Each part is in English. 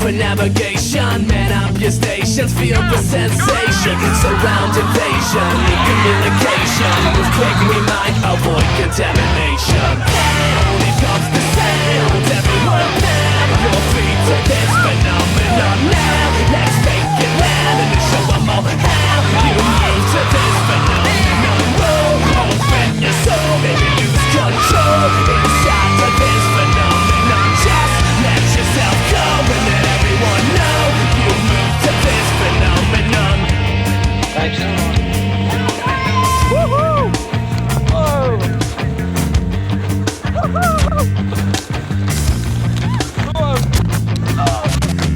for navigation. Man up your stations, feel the sensation. Surround invasion, need communication. Move quick, we might avoid contamination. Down, it comes the sound. Everyone pound your feet to this phenomenon now. Let's make it loud and show them all how you move to this phenomenon. Whoa, open your soul, baby, lose control. Inside to this phenomenon, just let yourself go and let everyone know you move to this phenomenon. Thanks. Woohoo! Oh!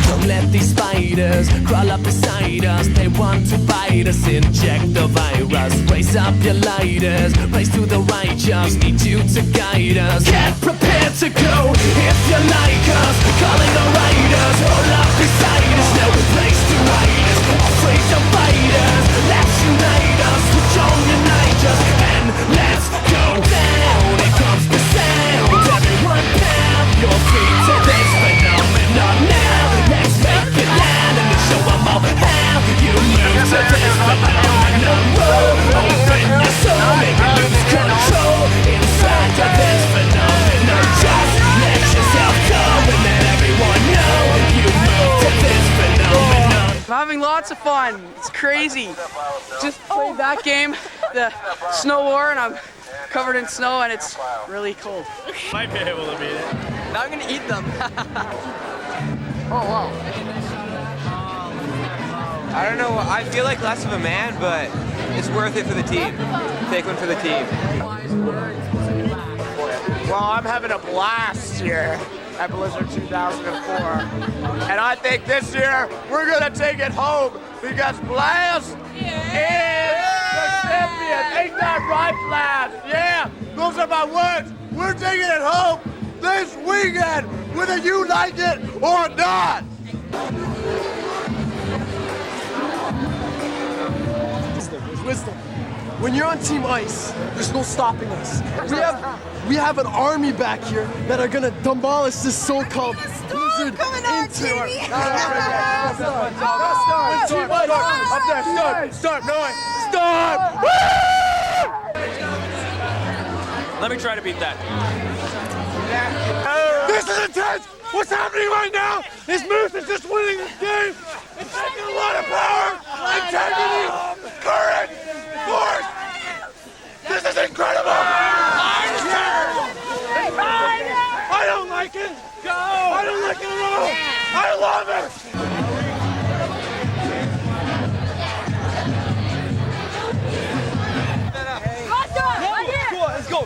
Don't let these spiders crawl up beside us. They want to bite us, inject the virus. Raise up your lighters, raise to the righteous. Need you to guide us. Get prepared to go if you like us. Calling the riders, all up beside us. No place to hide us. Afraid to fight us. Let's unite us. Switch on unite us and let's go down. Here comes the sound. Everyone pound your feet to this phenomenon now. Let's make it loud and show them all how you move to this phenomenon. Whoa, open your soul, make it lose control. Inside of this phenomenon, just let yourself go and let everyone know you move to this phenomenon. I'm having lots of fun. It's crazy. Just played that game, the Snow War, and I'm covered in snow and it's really cold. Might be able to beat it. Now I'm gonna eat them. Oh, wow. I don't know, I feel like less of a man, but it's worth it for the team. Take one for the team. Well, I'm having a blast here at Blizzard 2004. And I think this year we're gonna take it home because Blast is the champion. Ain't that right, Blast? Yeah, those are my words. We're taking it home this weekend, whether you like it or not. Wisdom. When you're on Team Ice, there's no stopping us. We have an army back here that are gonna demolish this so-called Blizzard into our... Stop! Let me try to beat that. This is intense! What's happening right now is Moose is just winning this game. It's taking a lot of power, integrity, courage, force. This is incredible! I don't like it! I don't like it at all! I love it! Let's go.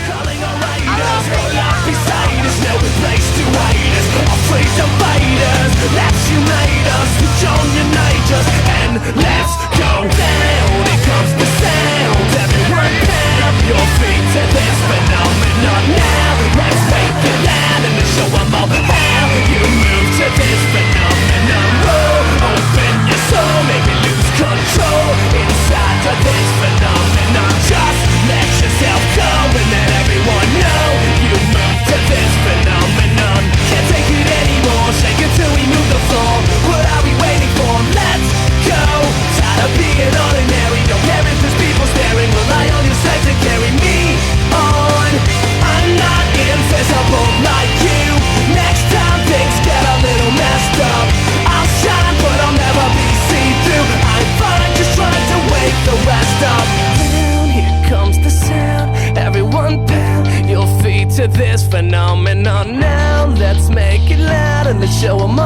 Calling our riders, roll up beside us. No place to hide us. Afraid to fight us. Let's unite us. Switch on unite us and let's go down. Here comes the sound. Everyone pound your feet to this phenomenon now. Let's make it loud and show them all how you move to this phenomenon. Whoa, open your soul, make it lose control. Inside of this phenomenon, just let yourself go and let everyone know you move to this phenomenon. Can't take it anymore, shake it till we move the floor. What are we waiting for? Let's go. Tired of being ordinary, don't care if there's people staring. Rely on your strength to carry me on. I'm not invisible like you. Next time things get a little messed up, I'll shine but I'll never be see-through. I'm fine just trying to wake the rest up. Down, here comes the sound. Everyone pound your feet to this phenomenon now. Let's make it loud and let's show 'em